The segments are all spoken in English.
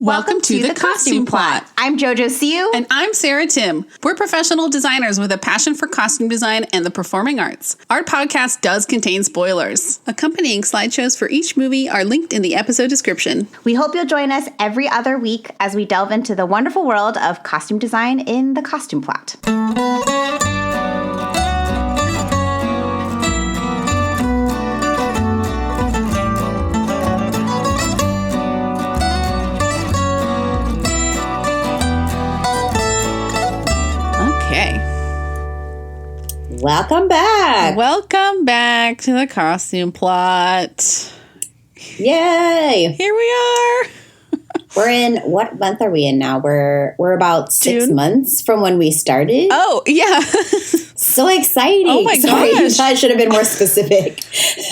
Welcome to the Costume Plot. I'm JoJo Siu. And I'm Sarah Tim. We're professional designers with a passion for costume design and the performing arts. Our podcast does contain spoilers. Accompanying slideshows for each movie are linked in the episode description. We hope you'll join us every other week as we delve into the wonderful world of costume design in the Costume Plot. Welcome back. Welcome back to the Costume Plot. Yay. Here we are. We're in, what month are we in now? We're about 6 June? months from when we started. Oh, yeah. So exciting. Oh my gosh. I should have been more specific.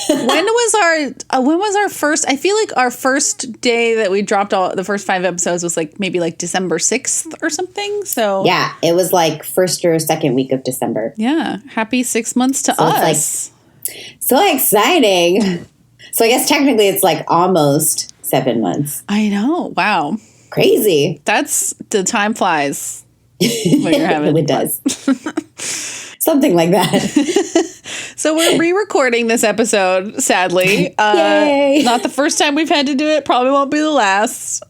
When was our first, I feel like our first day that we dropped all the first 5 episodes was maybe December 6th or something. So yeah, it was first or second week of December. Yeah. Happy 6 months to us. So exciting. So I guess technically it's almost 7 months. I know. Wow. Crazy. The time flies when you're having it does. Something like that. So we're re-recording this episode, sadly. Yay. Not the first time we've had to do it. Probably won't be the last.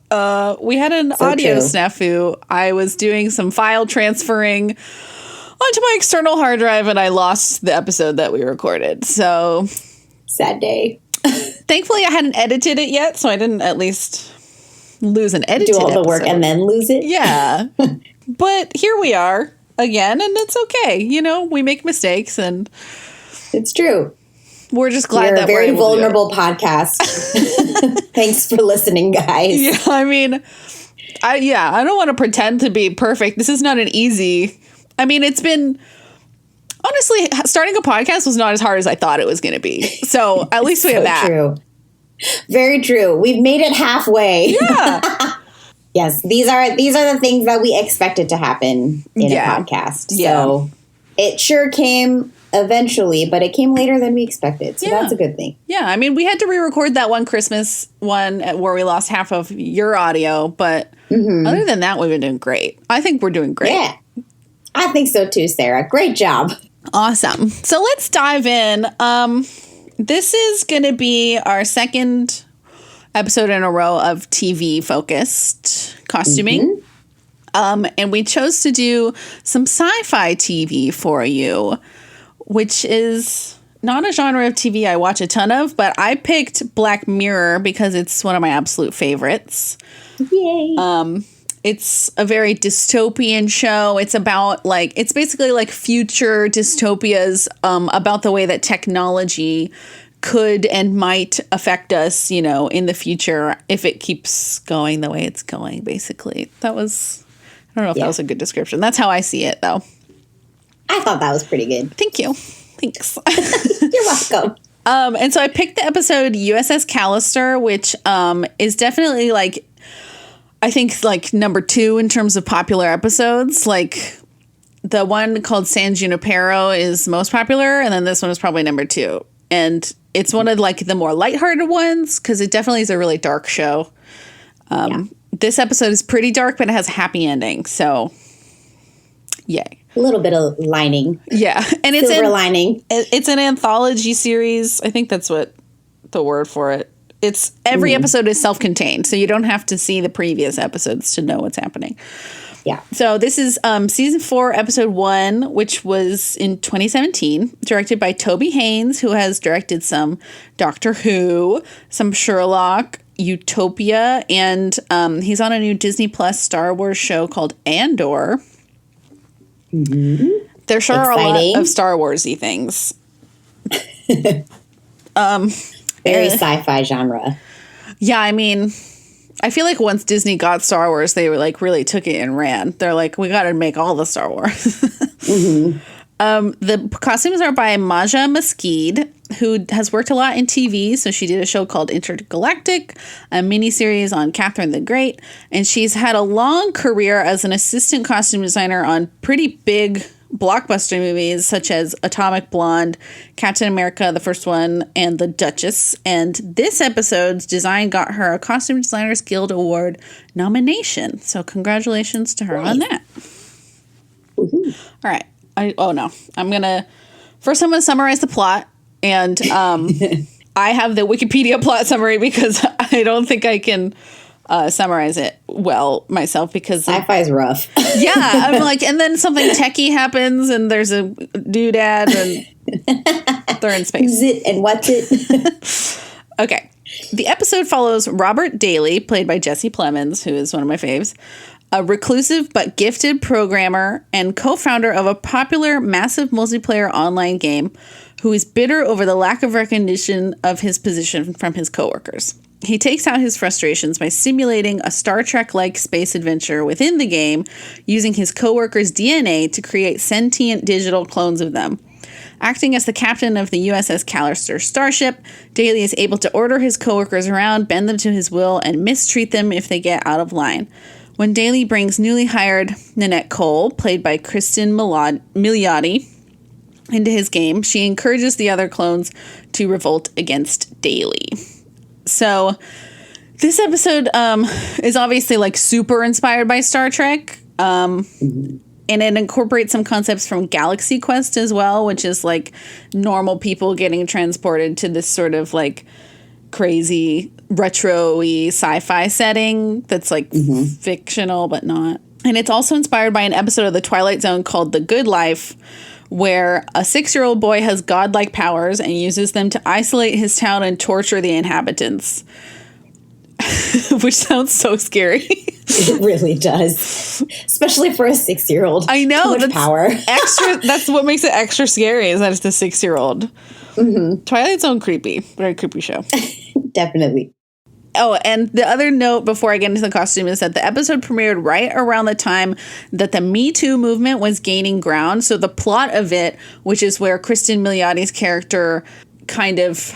We had an audio snafu. I was doing some file transferring onto my external hard drive, and I lost the episode that we recorded. So sad day. Thankfully, I hadn't edited it yet, so I didn't at least lose an edited Do all the work and then lose it? Yeah. But here we are again, and it's okay. We make mistakes, and it's true. We're just glad that we're a very able vulnerable podcast. Thanks for listening, guys. Yeah, I mean, I don't want to pretend to be perfect. This is not an easy. I mean, it's been. Honestly, starting a podcast was not as hard as I thought it was going to be. So at least we have that. True. Very true. We've made it halfway. Yeah. Yes, these are the things that we expected to happen in a podcast. So it sure came eventually, but it came later than we expected. So that's a good thing. Yeah, I mean, we had to re-record that one Christmas one where we lost half of your audio, but other than that, we've been doing great. I think we're doing great. Yeah, I think so too, Sarah. Great job. Awesome. So let's dive in. This is going to be our second episode in a row of TV focused costuming. And we chose to do some sci-fi TV for you, which is not a genre of TV I watch a ton of, but I picked Black Mirror because it's one of my absolute favorites. Yay. It's a very dystopian show. It's about it's basically future dystopias about the way that technology could and might affect us, in the future if it keeps going the way it's going, basically. I don't know if that was a good description. That's how I see it, though. I thought that was pretty good. Thank you. Thanks. You're welcome. And so I picked the episode USS Callister, which is definitely I think number 2 in terms of popular episodes. The one called San Junipero is most popular, and then this one is probably number 2. And it's one of the more lighthearted ones because it definitely is a really dark show. This episode is pretty dark, but it has a happy ending. So, yay. A little bit of lining. Yeah. And Silver lining. It's an anthology series. I think that's what the word for it. It's every episode is self-contained, so you don't have to see the previous episodes to know what's happening. Yeah. So this is season 4, episode 1, which was in 2017, directed by Toby Haynes, who has directed some Doctor Who, some Sherlock, Utopia, and he's on a new Disney Plus Star Wars show called Andor. Mm-hmm. There sure are a lot of Star Wars-y things. Very sci-fi genre. Yeah, I mean, I feel like once Disney got Star Wars, they were really took it and ran. They're we got to make all the Star Wars. The costumes are by Maja Mesquide, who has worked a lot in TV. So she did a show called Intergalactic, a miniseries on Catherine the Great. And she's had a long career as an assistant costume designer on pretty big blockbuster movies such as Atomic Blonde, Captain America, the first one, and The Duchess. And this episode's design got her a Costume Designers Guild Award nomination. So congratulations to her on that. Woohoo. All right. I'm going to summarize the plot. And I have the Wikipedia plot summary because I don't think I can summarize it well myself because sci-fi is rough. Yeah, I'm like, and then something techie happens and there's a doodad and they're in space. Who's it and what's it? Okay. The episode follows Robert Daly, played by Jesse Plemons, who is one of my faves, a reclusive but gifted programmer and co-founder of a popular massive multiplayer online game who is bitter over the lack of recognition of his position from his coworkers. He takes out his frustrations by simulating a Star Trek-like space adventure within the game, using his coworkers' DNA to create sentient digital clones of them. Acting as the captain of the USS Callister starship, Daly is able to order his coworkers around, bend them to his will, and mistreat them if they get out of line. When Daly brings newly hired Nanette Cole, played by Kristen Milioti, into his game, she encourages the other clones to revolt against Daly. So this episode is obviously like super inspired by Star Trek. And it incorporates some concepts from Galaxy Quest as well, which is like normal people getting transported to this sort of like crazy retro-y sci-fi setting that's like fictional but not. And it's also inspired by an episode of The Twilight Zone called The Good Life, where a 6-year-old boy has godlike powers and uses them to isolate his town and torture the inhabitants. Which sounds so scary. It really does. Especially for a 6-year-old. I know. Too much That's power. That's what makes it extra scary, is that it's a 6-year-old. Twilight Zone creepy. Very creepy show. Definitely. Oh, and the other note before I get into the costume is that the episode premiered right around the time that the Me Too movement was gaining ground. So the plot of it, which is where Kristen Milioti's character kind of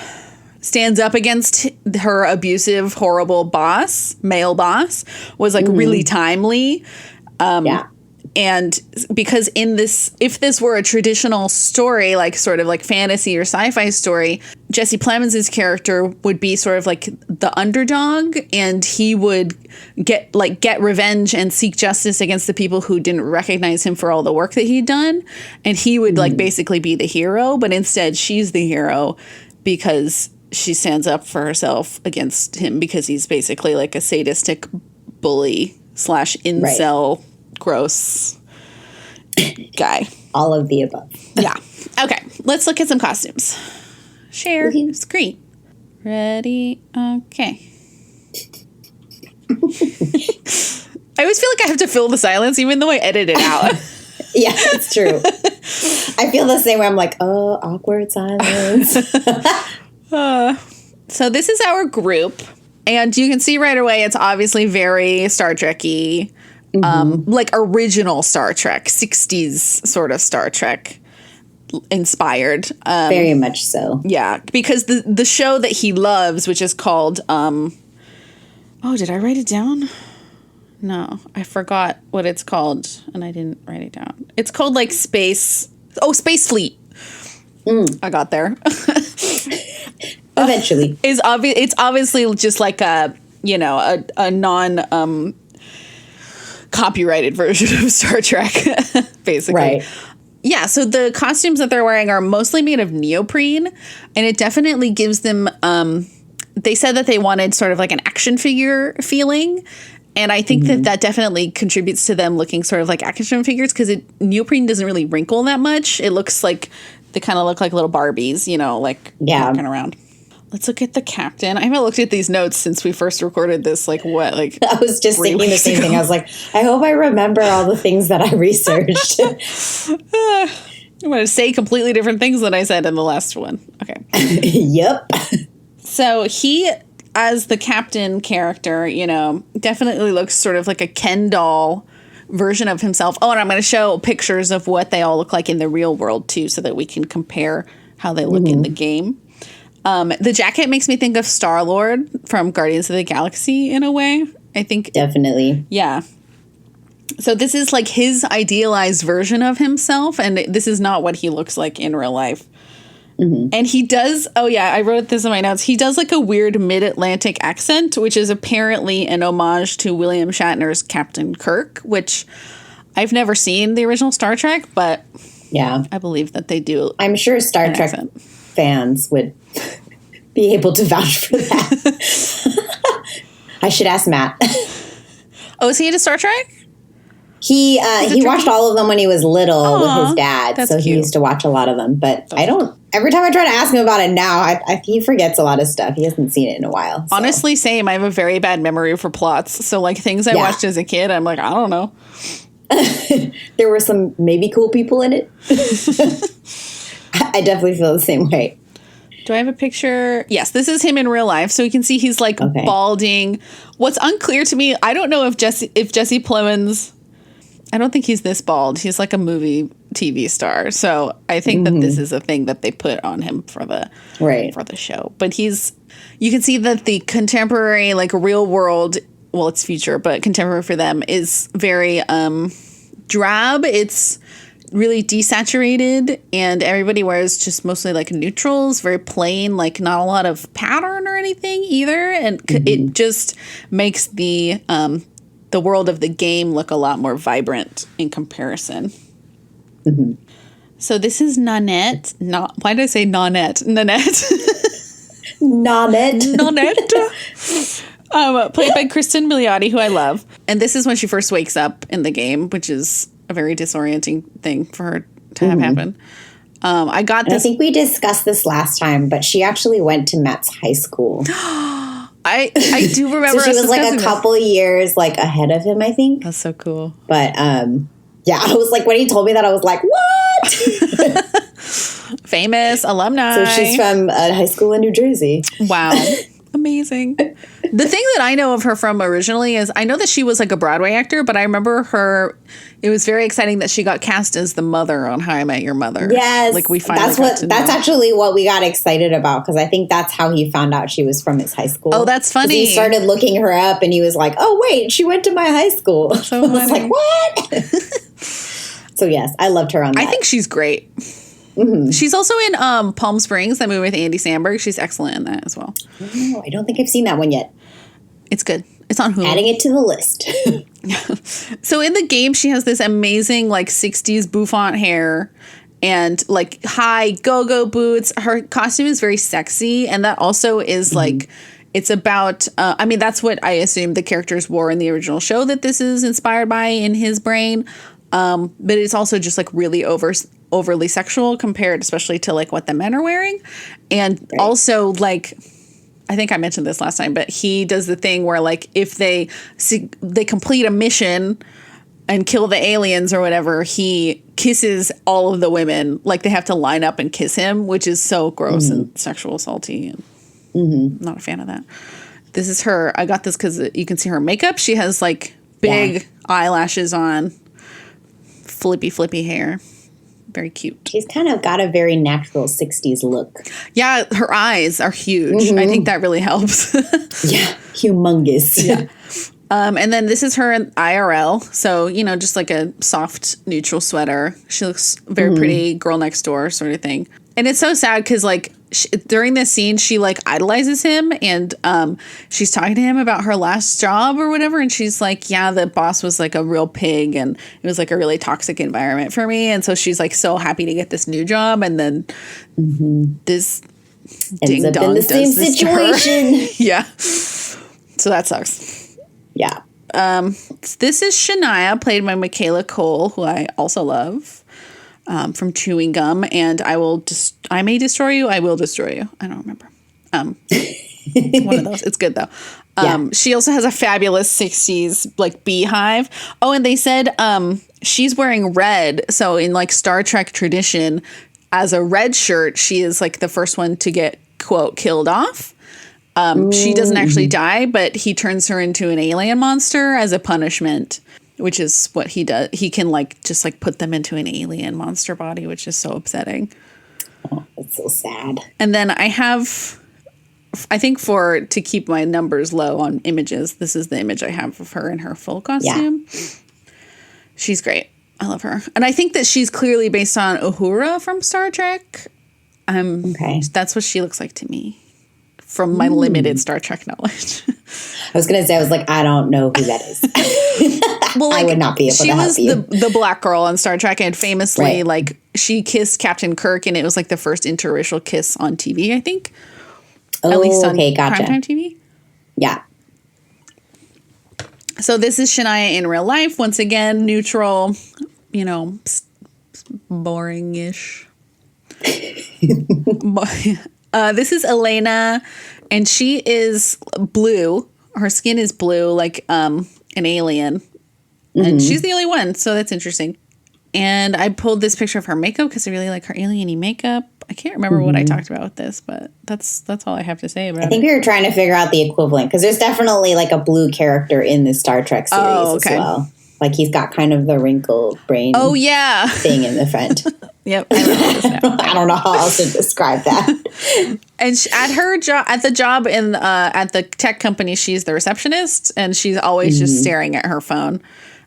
stands up against her abusive, horrible boss, male boss, was like really timely. Yeah. And because if this were a traditional story, like sort of like fantasy or sci-fi story, Jesse Plemons' character would be sort of like the underdog, and he would get revenge and seek justice against the people who didn't recognize him for all the work that he'd done. And he would like basically be the hero, but instead she's the hero because she stands up for herself against him because he's basically like a sadistic bully / incel. Right. Gross guy. All of the above. Yeah. Okay. Let's look at some costumes. Share screen. Ready? Okay. I always feel like I have to fill the silence even though I edit it out. Yeah, it's true. I feel the same way. I'm like, oh, awkward silence. So this is our group. And you can see right away it's obviously very Star Trek-y. Like original Star Trek, 60s sort of Star Trek inspired. Very much so. Yeah, because the show that he loves, which is called, did I write it down? No, I forgot what it's called, and I didn't write it down. It's called like Space Fleet. I got there. Eventually. It's obviously just like a non copyrighted version of Star Trek, basically. Right. Yeah, so the costumes that they're wearing are mostly made of neoprene, and it definitely gives them, they said that they wanted sort of like an action figure feeling, and I think that definitely contributes to them looking sort of like action figures, because neoprene doesn't really wrinkle that much. It looks like, they kind of look like little Barbies, walking around. Let's look at the captain. I haven't looked at these notes since we first recorded this. I was just thinking the same thing. I was like, I hope I remember all the things that I researched. I'm going to say completely different things than I said in the last one. Okay. Yep. So he, as the captain character, definitely looks sort of like a Ken doll version of himself. Oh, and I'm going to show pictures of what they all look like in the real world, too, so that we can compare how they look in the game. The jacket makes me think of Star-Lord from Guardians of the Galaxy in a way, I think. Definitely. Yeah. So this is like his idealized version of himself, and this is not what he looks like in real life. Mm-hmm. And he does, oh yeah, I wrote this in my notes. He does like a weird mid-Atlantic accent, which is apparently an homage to William Shatner's Captain Kirk, which I've never seen the original Star Trek, but yeah, I believe that they do. I'm sure Star Trek fans would be able to vouch for that. I should ask Matt. Oh, is he into Star Trek? He watched all of them when he was little with his dad, so cute. He used to watch a lot of them. But I don't. Every time I try to ask him about it now, he forgets a lot of stuff. He hasn't seen it in a while. So. Honestly, same. I have a very bad memory for plots. So like things I watched as a kid, I'm like, I don't know. There were some maybe cool people in it. I definitely feel the same way. Do I have a picture? Yes, this is him in real life. So you can see he's like balding. What's unclear to me, I don't know if Jesse Plemons, I don't think he's this bald. He's like a movie TV star. So I think that this is a thing that they put on him for the show. But you can see that the contemporary, like real world, well, it's future, but contemporary for them is very drab. It's really desaturated, and everybody wears just mostly like neutrals, very plain, like not a lot of pattern or anything either. And it just makes the world of the game look a lot more vibrant in comparison. Mm-hmm. So this is Nanette. Why did I say Nanette? Nanette. Nanette. Played by Kristen Milioti, who I love. And this is when she first wakes up in the game, which is a very disorienting thing for her to have happen. I think we discussed this last time, but she actually went to Matt's high school. I do remember. So she was like a couple years like ahead of him, I think. That's so cool. But yeah, I was like, when he told me that, I was like, what? Famous alumni. So she's from a high school in New Jersey. Wow. Amazing. The thing that I know of her from originally is I know that she was like a Broadway actor, but I remember it was very exciting that she got cast as the mother on How I Met Your Mother. Yes. Like we finally that's actually what we got excited about, because I think that's how he found out she was from his high school. Oh, that's funny. He started looking her up and he was like, oh wait, she went to my high school. So I was like, what? So yes, I loved her on that. I think she's great. Mm-hmm. She's also in Palm Springs, that movie with Andy Samberg. She's excellent in that as well. Oh, I don't think I've seen that one yet. It's good. It's on Hulu. Adding it to the list. So in the game, she has this amazing like 60s bouffant hair and like high go-go boots. Her costume is very sexy, and that also is like it's about I mean, that's what I assume the characters wore in the original show that this is inspired by in his brain. But it's also just like really overly sexual compared especially to like what the men are wearing. And also like, I think I mentioned this last time, but he does the thing where like if they complete a mission and kill the aliens or whatever, he kisses all of the women. Like they have to line up and kiss him, which is so gross and sexual assaulty. And not a fan of that. This is her. I got this because you can see her makeup. She has like big eyelashes on, flippy hair. Very cute. She's kind of got a very natural 60s look. Yeah, her eyes are huge. I think that really helps. Yeah, humongous. Yeah. And then this is her in IRL. So, just like a soft neutral sweater. She looks very pretty, girl next door sort of thing. And it's so sad because like during this scene, she like idolizes him and she's talking to him about her last job or whatever. And she's like, yeah, the boss was like a real pig and it was like a really toxic environment for me. And so she's like so happy to get this new job. And then this ding dong in the same situation. Yeah. So that sucks. Yeah. This is Shania, played by Michaela Cole, who I also love. From Chewing Gum, and I may destroy you, I will destroy you. I don't remember. One of those. It's good though. She also has a fabulous 60s like beehive. Oh, and they said she's wearing red. So in like Star Trek tradition, as a red shirt, she is like the first one to get, quote, killed off. She doesn't actually die, but he turns her into an alien monster as a punishment. Which is what he does. He can like just like put them into an alien monster body, which is so upsetting. Oh, that's so sad. And then I think to keep my numbers low on images, this is the image I have of her in her full costume. Yeah. She's great. I love her. And I think that she's clearly based on Uhura from Star Trek. Okay. That's what she looks like to me from my limited Star Trek knowledge. I was going to say, I was like, I don't know who that is. Well, like, I would not be able to help you. She was the black girl on Star Trek, and famously, like, she kissed Captain Kirk, and it was like the first interracial kiss on TV, I think. At least on primetime TV. Yeah. So this is Shania in real life. Once again, neutral, you know, boring-ish. This is Elena, and she is blue. Her skin is blue, like an alien. And she's the only one, so that's interesting. And I pulled this picture of her makeup because I really like her alien-y makeup. I can't remember what I talked about with this, but that's all I have to say about it. I think we were trying to figure out the equivalent because there's definitely like a blue character in the Star Trek series as well. Like he's got kind of the wrinkled brain thing in the front. Yep. I don't know how else to describe that. And at her job, at the job at the tech company, she's the receptionist, and she's always just staring at her phone.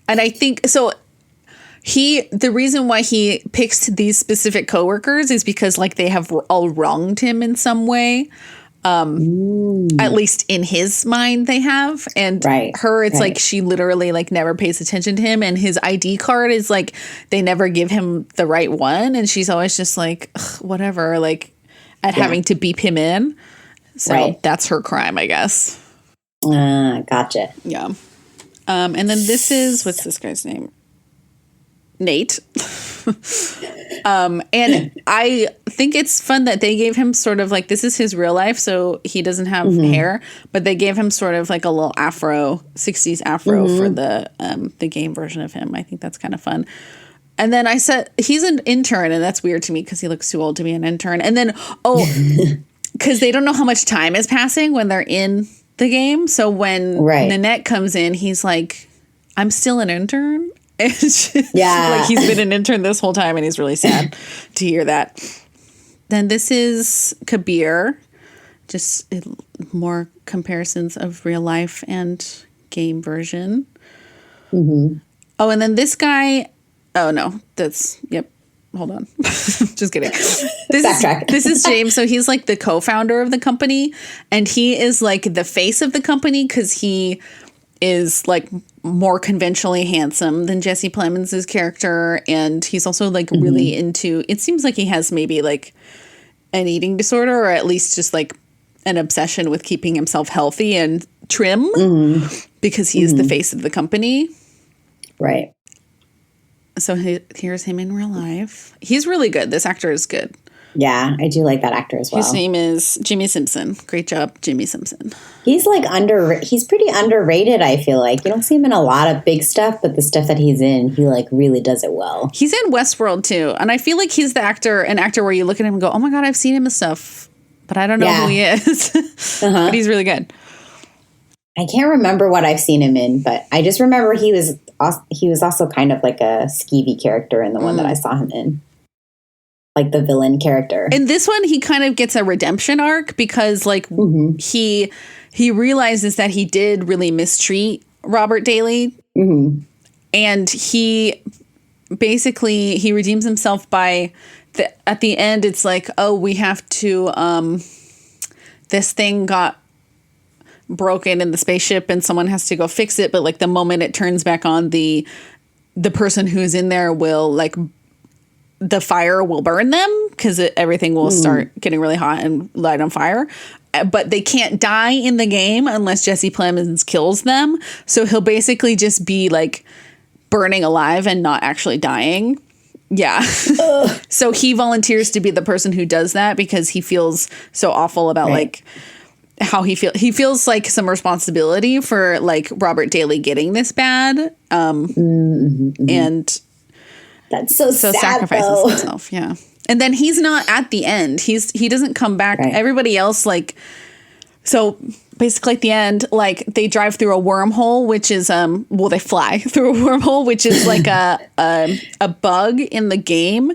And I think so. The reason why he picks these specific coworkers is because like they have all wronged him in some way. At least in his mind they have. And her, it's like she literally like never pays attention to him. And his ID card is like they never give him the right one. And she's always just like, whatever, like at having to beep him in. So that's her crime, I guess. Gotcha. Yeah. And then this is, what's this guy's name? Nate. And I think it's fun that they gave him sort of like, this is his real life, so he doesn't have hair, but they gave him sort of like a little afro, 60s afro for the game version of him. I think that's kind of fun. And then I said, he's an intern, and that's weird to me because he looks too old to be an intern. And then, because they don't know how much time is passing when they're in the game. So when Nanette comes in, he's like, I'm still an intern. Like he's been an intern this whole time, and he's really sad to hear that. Then this is Kabir, just more comparisons of real life and game version. Oh, and then this guy. Oh no, hold on. Just kidding. This is James. So he's like the co-founder of the company, and he is like the face of the company because he is like more conventionally handsome than Jesse Plemons' character, and he's also like really into, it seems like he has maybe like an eating disorder, or at least just like an obsession with keeping himself healthy and trim because he is the face of the company. Right. So here's him in real life. He's really good. This actor is good. Yeah, I do like that actor as well. His name is Jimmy Simpson. Great job, Jimmy Simpson. He's like he's pretty underrated, I feel like. You don't see him in a lot of big stuff, but the stuff that he's in, he like really does it well. He's in Westworld too. And I feel like he's an actor where you look at him and go, oh my God, I've seen him in stuff, but I don't know who he is. But he's really good. I can't remember what I've seen him in, but I just remember he was also kind of like a skeevy character in the one that I saw him in. Like the villain character. In this one, he kind of gets a redemption arc because like he realizes that he did really mistreat Robert Daly. And he basically, he redeems himself by at the end, it's like, oh, we have to, this thing got broken in the spaceship and someone has to go fix it. But like the moment it turns back on, the person who's in there will like, the fire will burn them because everything will start getting really hot and light on fire. But they can't die in the game unless Jesse Plemons kills them. So he'll basically just be like burning alive and not actually dying. Yeah. So he volunteers to be the person who does that because he feels so awful about like how he feels like some responsibility for like Robert Daly getting this bad. And that's so sad, sacrifices himself. Yeah. And then he's not at the end. He doesn't come back. Everybody else like So basically at the end, like they drive through a wormhole, which is they fly through a wormhole, which is like a bug in the game,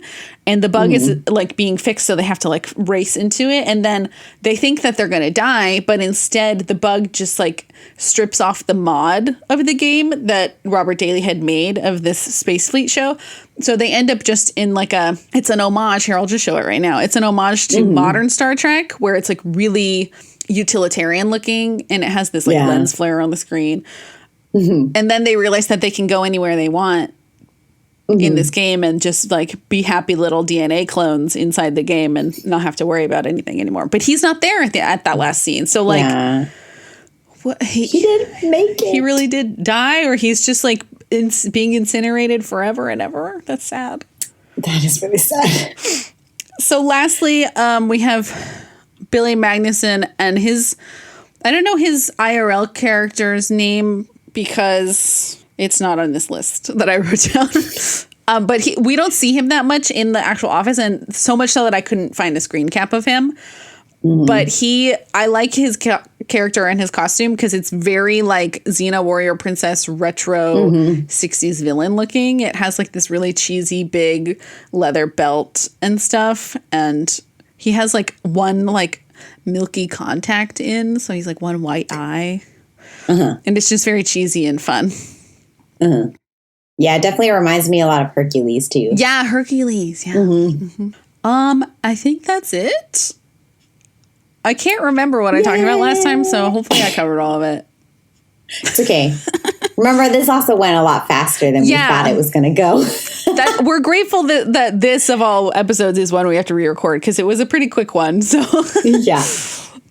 and the bug is like being fixed, so they have to like race into it, and then they think that they're gonna die, but instead the bug just like strips off the mod of the game that Robert Daly had made of this space fleet show. So they end up just in like it's an homage. Here, I'll just show it right now. It's an homage to modern Star Trek, where it's like really utilitarian looking, and it has this like lens flare on the screen. And then they realize that they can go anywhere they want in this game and just like be happy little DNA clones inside the game and not have to worry about anything anymore. But he's not there at that last scene. So like, what, he didn't make it. He really did die, or he's just like being incinerated forever and ever. That's sad. That is really sad. So lastly, we have Billy Magnuson and I don't know his IRL character's name because it's not on this list that I wrote down. But we don't see him that much in the actual office, and so much so that I couldn't find a screen cap of him. But I like his character and his costume because it's very like Xena Warrior Princess retro 60s villain looking. It has like this really cheesy big leather belt and stuff, and he has like one like milky contact in, so he's like one white eye. And it's just very cheesy and fun. Yeah, it definitely reminds me a lot of Hercules too. Yeah, Hercules. Yeah. I think that's it. I can't remember what I talked about last time, so hopefully I covered all of it. It's okay. Remember, this also went a lot faster than we thought it was going to go. We're grateful that this, of all episodes, is one we have to re-record because it was a pretty quick one. So yeah.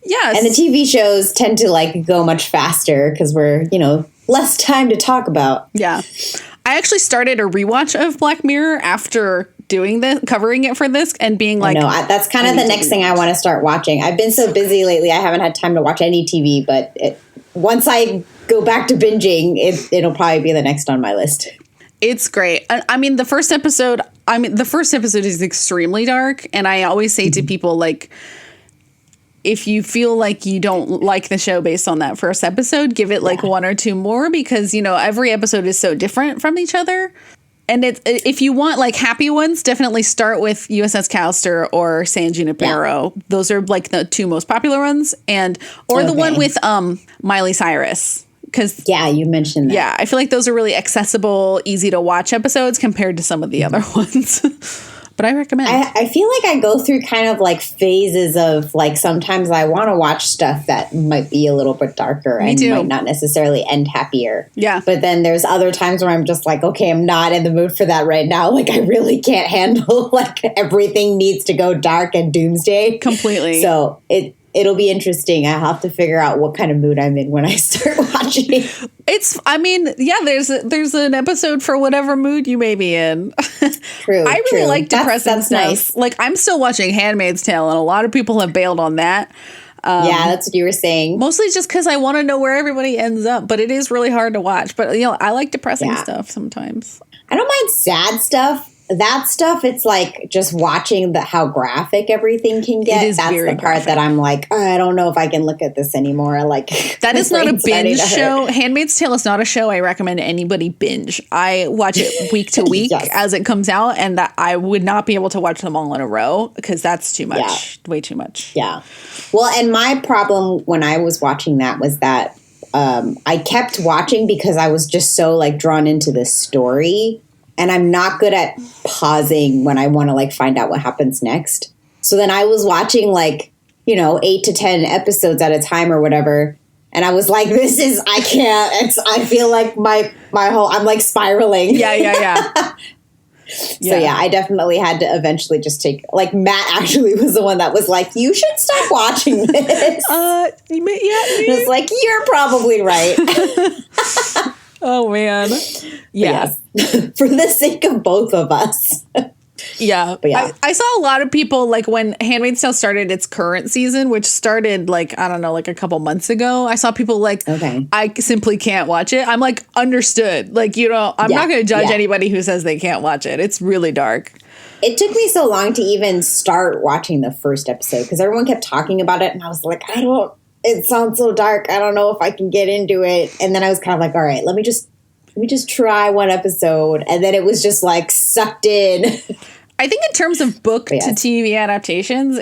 Yes. And the TV shows tend to like go much faster because we're, less time to talk about. Yeah. I actually started a rewatch of Black Mirror after covering it for this and being like, that's kind of the next thing I want to start watching. I've been so busy lately. I haven't had time to watch any TV, but once I go back to binging, it'll probably be the next on my list. It's great. I mean, the first episode is extremely dark. And I always say to people, like, if you feel like you don't like the show based on that first episode, give it like one or two more because, every episode is so different from each other. And if you want like happy ones, definitely start with USS Callister or San Junipero. Yeah. Those are like the two most popular ones, or the one with Miley Cyrus. Because you mentioned that. Yeah, I feel like those are really accessible, easy to watch episodes compared to some of the other ones. But I recommend. I feel like I go through kind of like phases of like sometimes I want to watch stuff that might be a little bit darker and might not necessarily end happier. Yeah. But then there's other times where I'm just like, okay, I'm not in the mood for that right now. Like I really can't handle like everything needs to go dark and doomsday. Completely. So it'll be interesting. I have to figure out what kind of mood I'm in when I start watching. There's an episode for whatever mood you may be in. True. I really like depressing that's stuff. Nice. Like I'm still watching Handmaid's Tale, and a lot of people have bailed on that. That's what you were saying. Mostly just because I want to know where everybody ends up, but it is really hard to watch. But I like depressing stuff sometimes. I don't mind sad stuff. That stuff, it's like just watching how graphic everything can get. That's the part that I'm like, I don't know if I can look at this anymore. Like that is not a binge show. Handmaid's Tale is not a show I recommend anybody binge. I watch it week to week as it comes out, and that I would not be able to watch them all in a row because that's too much, way too much. Yeah. Well, and my problem when I was watching that was that I kept watching because I was just so like drawn into this story. And I'm not good at pausing when I want to like find out what happens next. So then I was watching like, 8 to 10 episodes at a time or whatever. And I was like, I can't. I feel like my whole, I'm like spiraling. Yeah. So I definitely had to eventually just take, like Matt actually was the one that was like, you should stop watching this. It's like, you're probably right. Oh, man. Yeah. For the sake of both of us. Yeah. But I saw a lot of people, like, when Handmaid's Tale started its current season, which started, like, I don't know, like a couple months ago. I saw people like, I simply can't watch it. I'm like, understood. Like, I'm not going to judge anybody who says they can't watch it. It's really dark. It took me so long to even start watching the first episode because everyone kept talking about it. And I was like, I it sounds so dark. I don't know if I can get into it. And then I was kind of like, all right, let me just try one episode. And then it was just like sucked in. I think in terms of book to TV adaptations,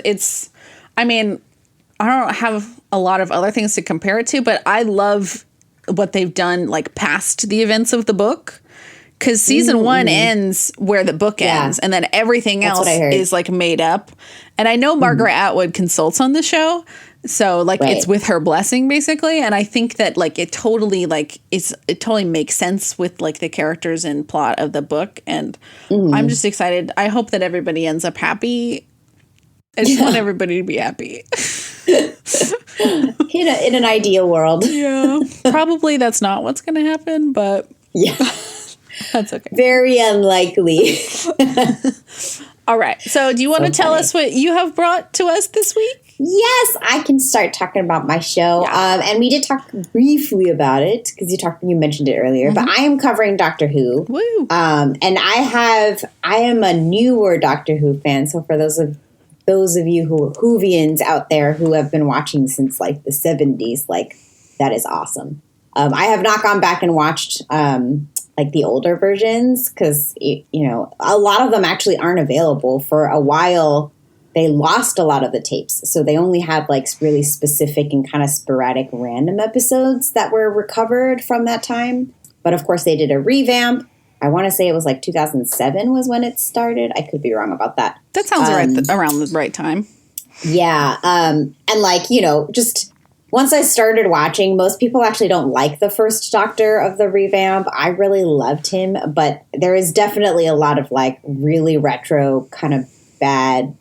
I don't have a lot of other things to compare it to, but I love what they've done like past the events of the book. Because season one ends where the book ends, and then everything else is like made up. And I know Margaret Atwood consults on the show, so like it's with her blessing basically. And I think that like it totally makes sense with like the characters and plot of the book. And I'm just excited. I hope that everybody ends up happy. I just want everybody to be happy. In an ideal world. Yeah, probably that's not what's going to happen, but yeah. That's okay. Very unlikely. All right. So do you want to tell us what you have brought to us this week? Yes, I can start talking about my show. Yeah. And we did talk briefly about it because you mentioned it earlier, but I am covering Doctor Who. Woo. And I am a newer Doctor Who fan. So for those of you Whovians out there who have been watching since like the 70s, like that is awesome. I have not gone back and watched like the older versions because, a lot of them actually aren't available. For a while, they lost a lot of the tapes. So they only had like really specific and kind of sporadic random episodes that were recovered from that time. But of course, they did a revamp. I want to say it was like 2007 was when it started. I could be wrong about that. That sounds around the right time. Yeah. And like, just... Once I started watching, most people actually don't like the first Doctor of the revamp. I really loved him, but there is definitely a lot of like really retro kind of bad.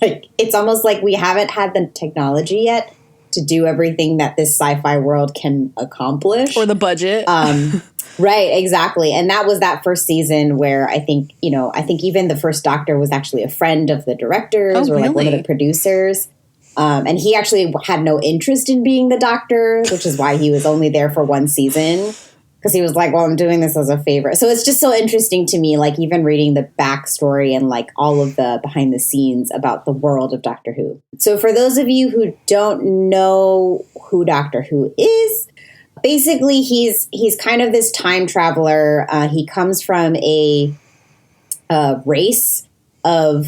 Like it's almost like we haven't had the technology yet to do everything that this sci-fi world can accomplish. Or the budget. Right, exactly. And that was that first season where I think even the first Doctor was actually a friend of the directors or like one of the producers. And he actually had no interest in being the Doctor, which is why he was only there for one season. Because he was like, well, I'm doing this as a favor. So it's just so interesting to me, like even reading the backstory and like all of the behind the scenes about the world of Doctor Who. So for those of you who don't know who Doctor Who is, basically he's kind of this time traveler. He comes from a race of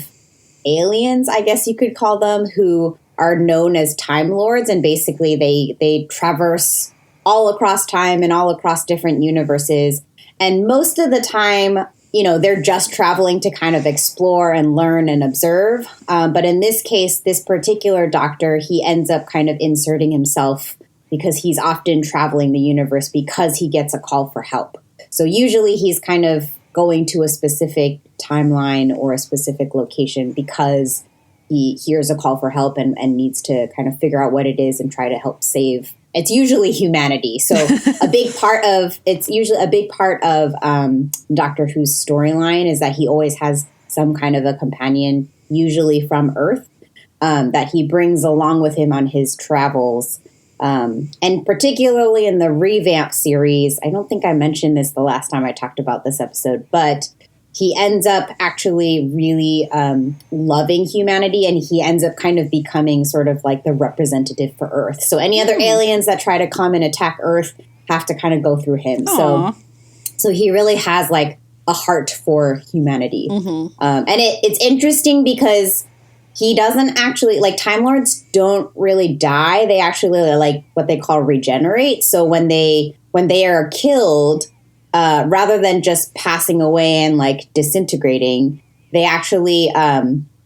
aliens, I guess you could call them, who are known as Time Lords, and basically they traverse all across time and all across different universes. And most of the time, they're just traveling to kind of explore and learn and observe. But in this case, this particular Doctor, he ends up kind of inserting himself because he's often traveling the universe because he gets a call for help. So usually he's kind of going to a specific timeline or a specific location because he hears a call for help and needs to kind of figure out what it is and try to help save. It's usually humanity. So a big part of Doctor Who's storyline is that he always has some kind of a companion, usually from Earth, that he brings along with him on his travels. And particularly in the revamp series, I don't think I mentioned this the last time I talked about this episode, but he ends up actually really loving humanity, and he ends up kind of becoming sort of like the representative for Earth. So any other aliens that try to come and attack Earth have to kind of go through him. So he really has like a heart for humanity. And it's interesting because he doesn't actually, like, Time Lords don't really die. They actually like what they call regenerate. So when they are killed, rather than just passing away and like disintegrating, they actually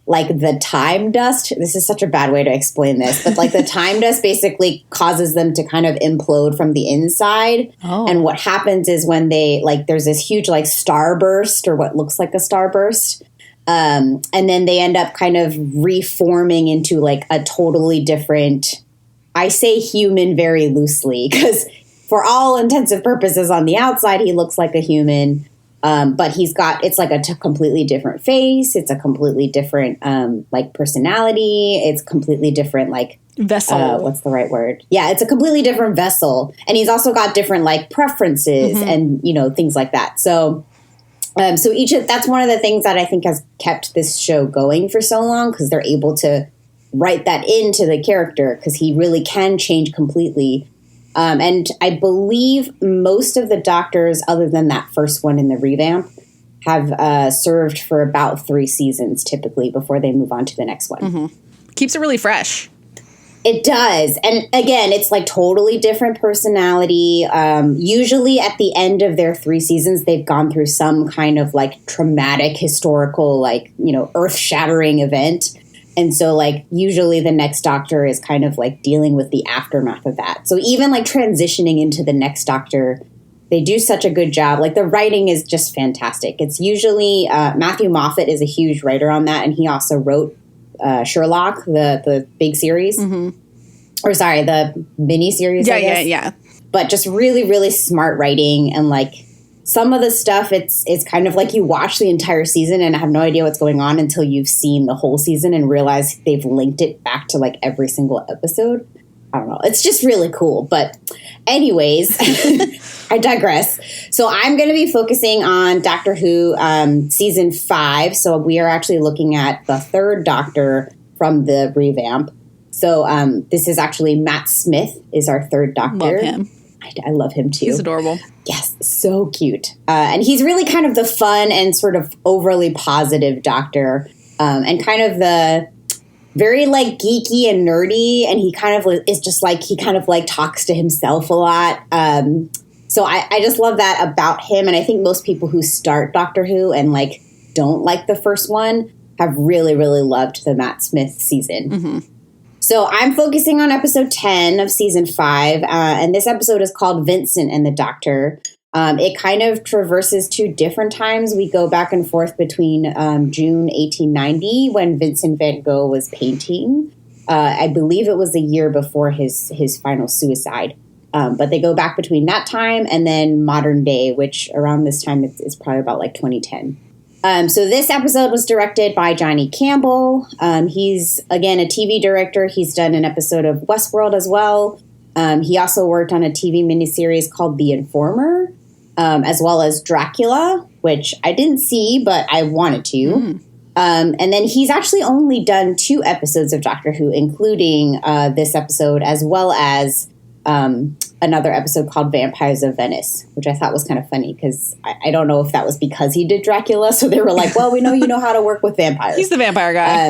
like the time dust. This is such a bad way to explain this, but like the time dust basically causes them to kind of implode from the inside. And what happens is when they like, there's this huge like starburst or what looks like a starburst. And then they end up kind of reforming into like a totally different, I say human very loosely because for all intents and purposes on the outside, he looks like a human. But it's like a completely different face. It's a completely different, like personality. It's completely different, like vessel. What's the right word? Yeah. It's a completely different vessel. And he's also got different like preferences and, things like that. So that's one of the things that I think has kept this show going for so long because they're able to write that into the character because he really can change completely. And I believe most of the doctors, other than that first one in the revamp, have served for about 3 seasons typically before they move on to the next one. Mm-hmm. Keeps it really fresh. It does. And again, it's like totally different personality. Usually at the end of their 3 seasons, they've gone through some kind of like traumatic, historical, like, you know, earth-shattering event. And so like usually the next Doctor is kind of like dealing with the aftermath of that. So even like transitioning into the next Doctor, they do such a good job. Like the writing is just fantastic. It's usually Matthew Moffat is a huge writer on that. And he also wrote Sherlock, the big series, or sorry, the mini series. Yeah. But just really, really smart writing, and like some of the stuff, it's kind of like you watch the entire season and have no idea what's going on until you've seen the whole season and realize they've linked it back to like every single episode. I don't know. It's just really cool. But anyways, I digress. So I'm going to be focusing on Doctor Who season 5. So we are actually looking at the 3rd Doctor from the revamp. So this is actually Matt Smith is our 3rd Doctor. Love him. I love him too. He's adorable. Yes, so cute. And he's really kind of the fun and sort of overly positive Doctor, and kind of the very like geeky and nerdy, and he kind of is just like, he kind of like talks to himself a lot. So I just love that about him. And I think most people who start Doctor Who and like don't like the first one have really, really loved the Matt Smith season. Mm-hmm. So I'm focusing on episode 10 of season 5. And this episode is called Vincent and the Doctor. It kind of traverses 2 different times. We go back and forth between June 1890, when Vincent van Gogh was painting. I believe it was a year before his final suicide. But they go back between that time and then modern day, which around this time is probably about like 2010. So this episode was directed by Johnny Campbell. He's, again, a TV director. He's done an episode of Westworld as well. He also worked on a TV miniseries called The Informer, as well as Dracula, which I didn't see, but I wanted to. And then he's actually only done 2 episodes of Doctor Who, including this episode, as well as another episode called Vampires of Venice, which I thought was kind of funny because I don't know if that was because he did Dracula. So they were like, well, we know you know how to work with vampires. He's the vampire guy.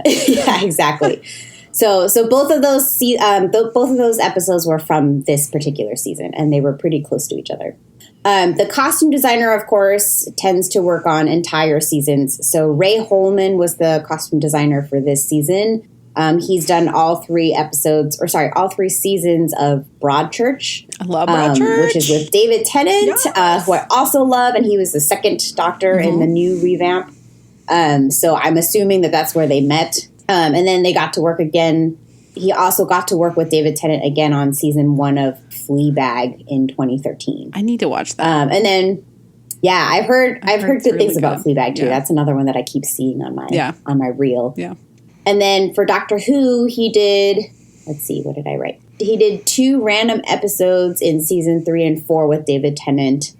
Yeah, exactly. So both of those episodes were from this particular season, and they were pretty close to each other. The costume designer, of course, tends to work on entire seasons. So Ray Holman was the costume designer for this season. He's done all 3 seasons of Broadchurch. I love Broadchurch. Which is with David Tennant, yes. Who I also love, and he was the 2nd Doctor in the new revamp. So I'm assuming that that's where they met. And then they got to work again. He also got to work with David Tennant again on season 1 of Fleabag in 2013. I need to watch that. And then, yeah, I've heard good things about Fleabag too. Yeah. That's another one that I keep seeing on my reel. Yeah. And then for Doctor Who, he did, let's see, what did I write? He did 2 random episodes in season 3 and 4 with David Tennant.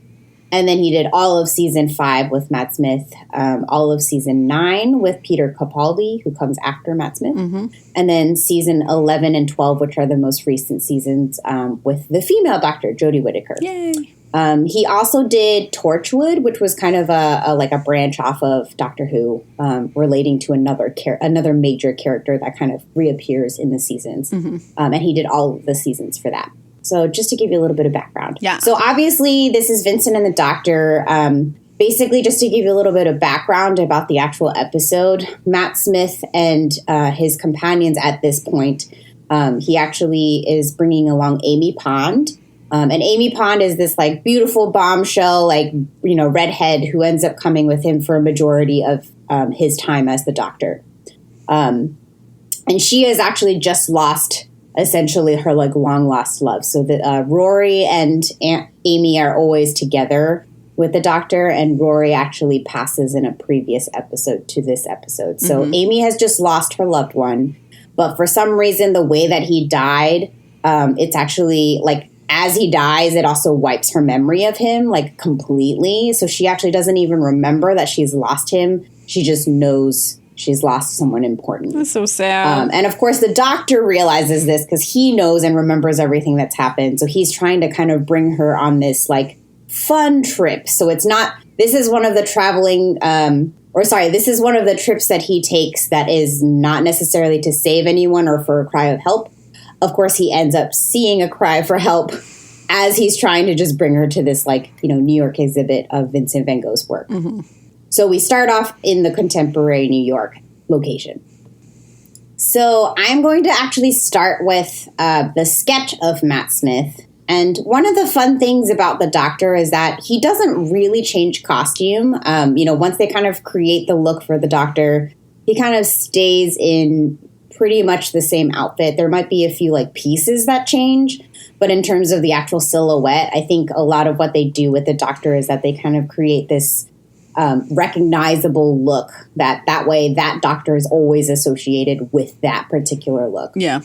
And then he did all of season 5 with Matt Smith, all of season 9 with Peter Capaldi, who comes after Matt Smith. Mm-hmm. And then season 11 and 12, which are the most recent seasons, with the female Doctor, Jodie Whittaker. Yay. He also did Torchwood, which was kind of a branch off of Doctor Who, relating to another major character that kind of reappears in the seasons. Mm-hmm. And he did all of the seasons for that. So just to give you a little bit of background. Yeah. So obviously this is Vincent and the Doctor. Basically, just to give you a little bit of background about the actual episode, Matt Smith and his companions at this point, he actually is bringing along Amy Pond. And Amy Pond is this like beautiful bombshell, like, you know, redhead who ends up coming with him for a majority of his time as the Doctor. And she has actually just lost essentially her like long lost love. So that Rory and Amy are always together with the Doctor, and Rory actually passes in a previous episode to this episode. So Amy has just lost her loved one, but for some reason, the way that he died, it's actually like, as he dies, it also wipes her memory of him, like, completely. So she actually doesn't even remember that she's lost him. She just knows she's lost someone important. That's so sad. And of course, the doctor realizes this because he knows and remembers everything that's happened. So he's trying to kind of bring her on this like fun trip. So it's not, this is one of the this is one of the trips that he takes that is not necessarily to save anyone or for a cry of help. Of course, he ends up seeing a cry for help as he's trying to just bring her to this, like, you know, New York exhibit of Vincent van Gogh's work. Mm-hmm. So we start off in the contemporary New York location. So I'm going to actually start with the sketch of Matt Smith. And one of the fun things about the Doctor is that he doesn't really change costume. You know, once they kind of create the look for the Doctor, he kind of stays in pretty much the same outfit. There might be a few like pieces that change, but in terms of the actual silhouette, I think a lot of what they do with the Doctor is that they kind of create this recognizable look that way that Doctor is always associated with that particular look. Yeah.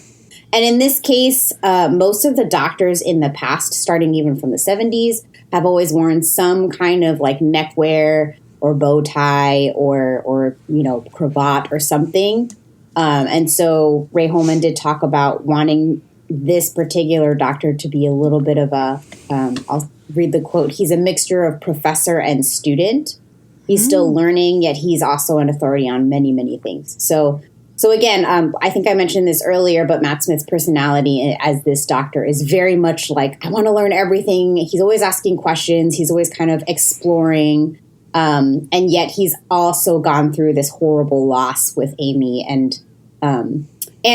And in this case, most of the Doctors in the past, starting even from the 70s, have always worn some kind of like neckwear or bow tie or you know, cravat or something. And so Ray Holman did talk about wanting this particular Doctor to be a little bit of a, I'll read the quote, he's a mixture of professor and student. He's still learning, yet he's also an authority on many, many things. So again, I think I mentioned this earlier, but Matt Smith's personality as this Doctor is very much like, I want to learn everything. He's always asking questions. He's always kind of exploring. And yet he's also gone through this horrible loss with Amy. And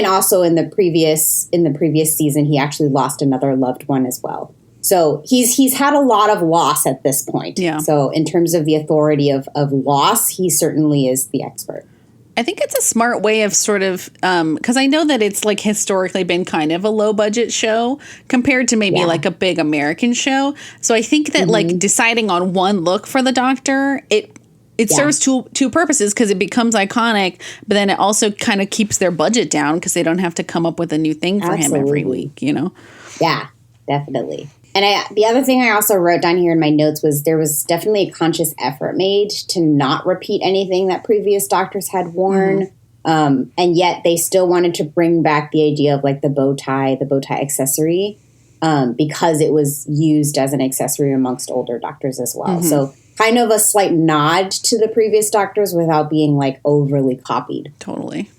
also in the previous season, he actually lost another loved one as well. So he's had a lot of loss at this point. Yeah. So in terms of the authority of loss, he certainly is the expert. I think it's a smart way of sort of, because I know that it's like historically been kind of a low budget show compared to maybe like a big American show. So I think that like deciding on one look for the Doctor, it serves two purposes because it becomes iconic, but then it also kind of keeps their budget down because they don't have to come up with a new thing for him every week, you know? Yeah, definitely. And the other thing I also wrote down here in my notes was there was definitely a conscious effort made to not repeat anything that previous Doctors had worn. And yet they still wanted to bring back the idea of like the bow tie accessory, because it was used as an accessory amongst older Doctors as well. So kind of a slight nod to the previous Doctors without being like overly copied. Totally.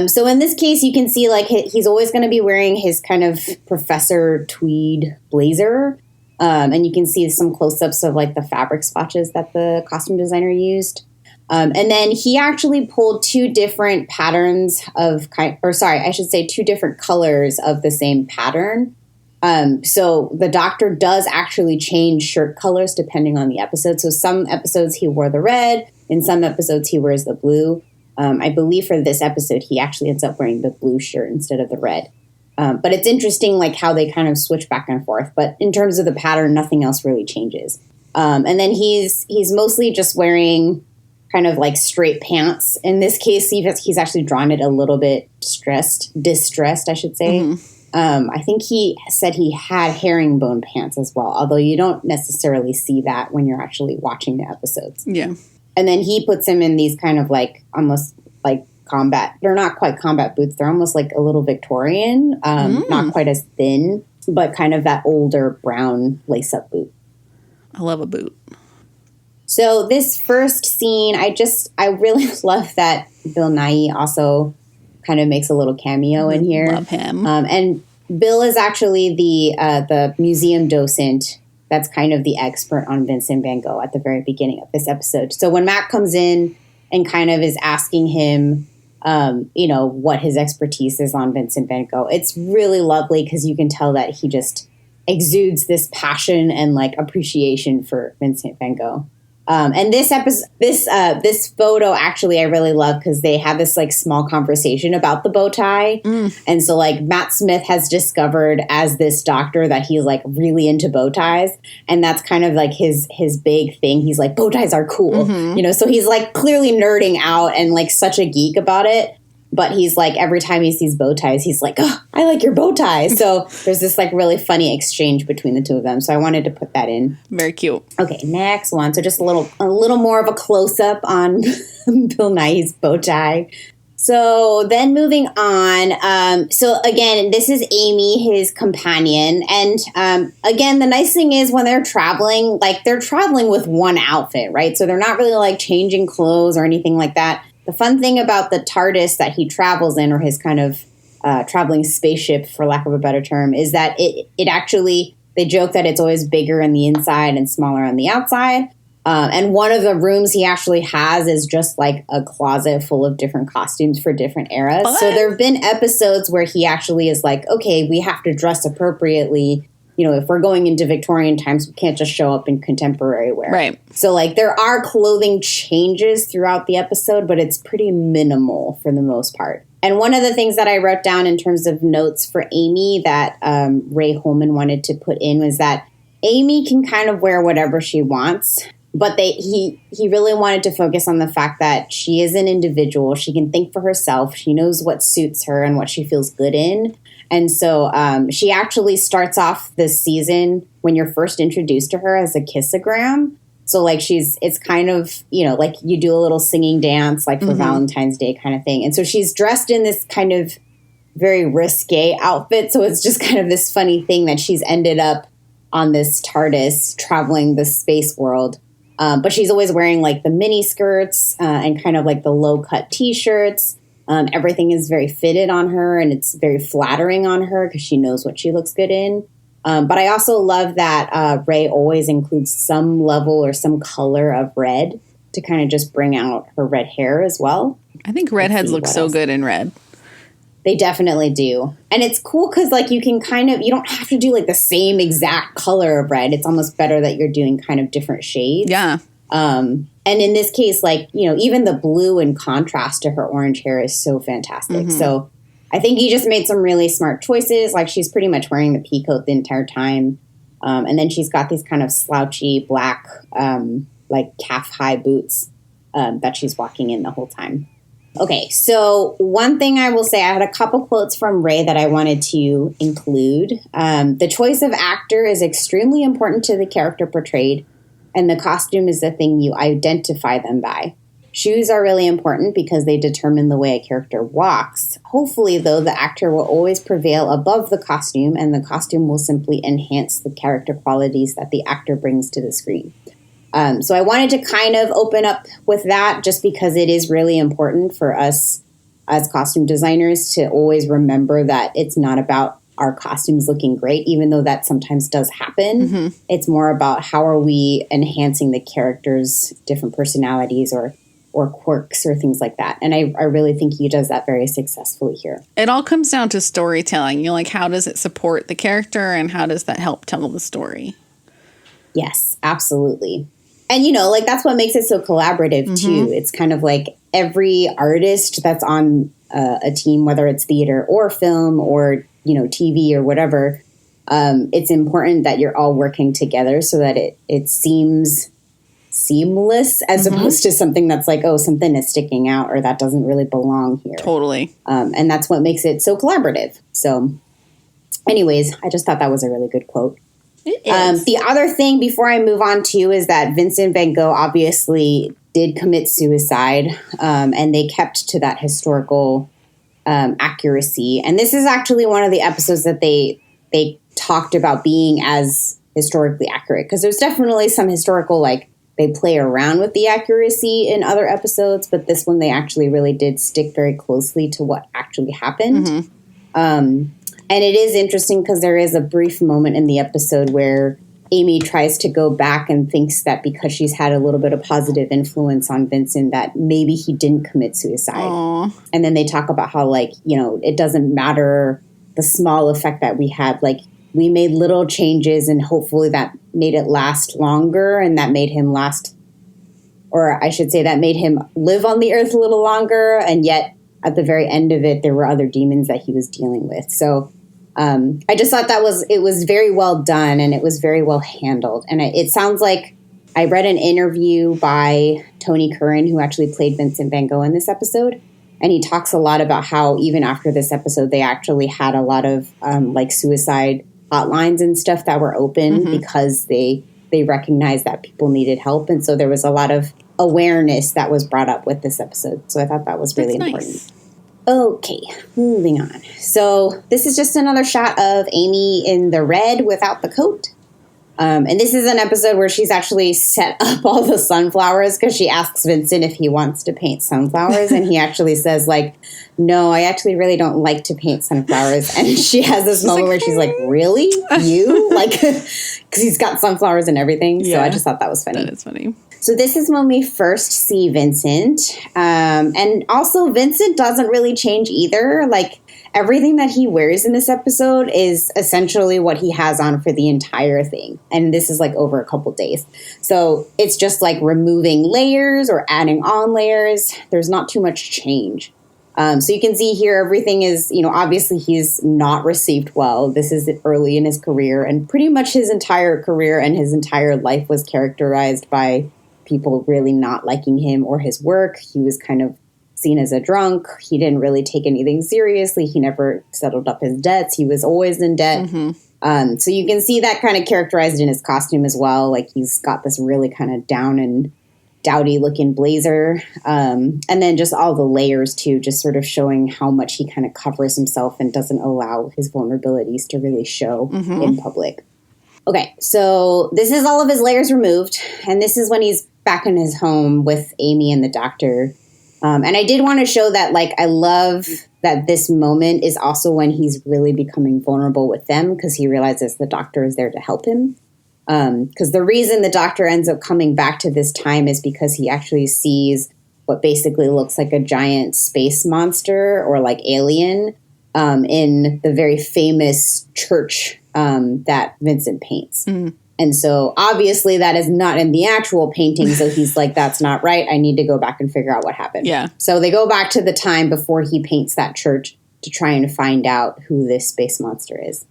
So in this case, you can see like he's always going to be wearing his kind of professor tweed blazer. And you can see some close-ups of like the fabric swatches that the costume designer used. And then he actually pulled two different patterns of two different colors of the same pattern. So the Doctor does actually change shirt colors depending on the episode. So some episodes he wore the red, in some episodes he wears the blue. I believe for this episode, he actually ends up wearing the blue shirt instead of the red. But it's interesting, like how they kind of switch back and forth. But in terms of the pattern, nothing else really changes. And then he's mostly just wearing kind of like straight pants. In this case, he's actually drawn it a little bit distressed, I should say. I think he said he had herringbone pants as well, although you don't necessarily see that when you're actually watching the episodes. Yeah. And then he puts him in these kind of like almost like combat. They're not quite combat boots. They're almost like a little Victorian, not quite as thin, but kind of that older brown lace-up boot. I love a boot. So this first scene, I really love that Bill Nighy also kind of makes a little cameo in here. Love him. And Bill is actually the museum docent that's kind of the expert on Vincent van Gogh at the very beginning of this episode. So when Matt comes in and kind of is asking him, what his expertise is on Vincent van Gogh, it's really lovely because you can tell that he just exudes this passion and like appreciation for Vincent van Gogh. And this episode, this photo actually I really love because they have this like small conversation about the bow tie. And so like Matt Smith has discovered as this Doctor that he's like really into bow ties. And that's kind of like his big thing. He's like, bow ties are cool. So he's like clearly nerding out and like such a geek about it. But he's like, every time he sees bow ties, he's like, oh, I like your bow ties. So there's this like really funny exchange between the two of them. So I wanted to put that in. Very cute. Okay, next one. So just a little more of a close up on Bill Nighy's bow tie. So then moving on. So again, this is Amy, his companion. And again, the nice thing is when they're traveling, like they're traveling with one outfit, right? So they're not really like changing clothes or anything like that. The fun thing about the TARDIS that he travels in, or his kind of traveling spaceship, for lack of a better term, is that it actually, they joke that it's always bigger on the inside and smaller on the outside. And one of the rooms he actually has is just like a closet full of different costumes for different eras. What? So there have been episodes where he actually is like, okay, we have to dress appropriately. You know, if we're going into Victorian times, we can't just show up in contemporary wear. Right. So, like, there are clothing changes throughout the episode, but it's pretty minimal for the most part. And one of the things that I wrote down in terms of notes for Amy that Ray Holman wanted to put in was that Amy can kind of wear whatever she wants, but he really wanted to focus on the fact that she is an individual. She can think for herself. She knows what suits her and what she feels good in. And so she actually starts off this season when you're first introduced to her as a kissogram. So like it's kind of, you know, like you do a little singing dance like for Valentine's Day kind of thing. And so she's dressed in this kind of very risque outfit. So it's just kind of this funny thing that she's ended up on this TARDIS traveling the space world. But she's always wearing like the mini skirts and kind of like the low cut T-shirts. Everything is very fitted on her and it's very flattering on her because she knows what she looks good in. But I also love that Ray always includes some level or some color of red to kind of just bring out her red hair as well. I think redheads look so good in red. They definitely do. And it's cool because like you can kind of, you don't have to do like the same exact color of red. It's almost better that you're doing kind of different shades. Yeah. And in this case, like, you know, even the blue in contrast to her orange hair is so fantastic. So I think he just made some really smart choices. Like she's pretty much wearing the pea coat the entire time. And then she's got these kind of slouchy black, like calf high boots that she's walking in the whole time. Okay, so one thing I will say, I had a couple quotes from Ray that I wanted to include. The choice of actor is extremely important to the character portrayed, and the costume is the thing you identify them by. Shoes are really important because they determine the way a character walks. Hopefully, though, the actor will always prevail above the costume, and the costume will simply enhance the character qualities that the actor brings to the screen. So I wanted to kind of open up with that just because it is really important for us as costume designers to always remember that it's not about our costumes looking great, even though that sometimes does happen. It's more about how are we enhancing the characters' different personalities or quirks or things like that. And I really think he does that very successfully here. It all comes down to storytelling. You're like, how does it support the character and how does that help tell the story? Yes, absolutely. And, you know, like that's what makes it so collaborative, too. It's kind of like every artist that's on a team, whether it's theater or film or, you know, TV or whatever, it's important that you're all working together so that it seems seamless as opposed to something that's like, oh, something is sticking out or that doesn't really belong here. Totally. And that's what makes it so collaborative. So anyways, I just thought that was a really good quote. It is. The other thing before I move on to is that Vincent van Gogh obviously did commit suicide, and they kept to that historical accuracy. And this is actually one of the episodes that they talked about being as historically accurate, because there's definitely some historical, like, they play around with the accuracy in other episodes, but this one they actually really did stick very closely to what actually happened. And it is interesting because there is a brief moment in the episode where Amy tries to go back and thinks that because she's had a little bit of positive influence on Vincent that maybe he didn't commit suicide. Aww. And then they talk about how, like, you know, it doesn't matter the small effect that we had. Like, we made little changes and hopefully that made it last longer and that made him last, or I should say that made him live on the earth a little longer. And yet at the very end of it, there were other demons that he was dealing with. So I just thought it was very well done and it was very well handled. And it sounds like I read an interview by Tony Curran, who actually played Vincent van Gogh in this episode. And he talks a lot about how even after this episode, they actually had a lot of like suicide hotlines and stuff that were open because they recognized that people needed help. And so there was a lot of awareness that was brought up with this episode. So I thought that was really important. Nice. Okay, moving on. So this is just another shot of Amy in the red without the coat. And this is an episode where she's actually set up all the sunflowers because she asks Vincent if he wants to paint sunflowers. And he actually says, like, no, I actually really don't like to paint sunflowers. And she has this moment where she's like, really? You? Like, because he's got sunflowers and everything. So I just thought that was funny. That is funny. So this is when we first see Vincent. And also Vincent doesn't really change either. Like, everything that he wears in this episode is essentially what he has on for the entire thing. And this is like over a couple days. So it's just like removing layers or adding on layers. There's not too much change. So you can see here, everything is, you know, obviously he's not received well. This is early in his career, and pretty much his entire career and his entire life was characterized by people really not liking him or his work. He was kind of seen as a drunk. He didn't really take anything seriously. He never settled up his debts. He was always in debt. So you can see that kind of characterized in his costume as well. Like, he's got this really kind of down and dowdy looking blazer. And then just all the layers too, just sort of showing how much he kind of covers himself and doesn't allow his vulnerabilities to really show in public. Okay, so this is all of his layers removed. And this is when he's back in his home with Amy and the doctor. And I did want to show that, like, I love that this moment is also when he's really becoming vulnerable with them, because he realizes the doctor is there to help him. Because the reason the doctor ends up coming back to this time is because he actually sees what basically looks like a giant space monster or like alien in the very famous church that Vincent paints. And so obviously that is not in the actual painting. So he's like, that's not right. I need to go back and figure out what happened. Yeah. So they go back to the time before he paints that church to try and find out who this space monster is.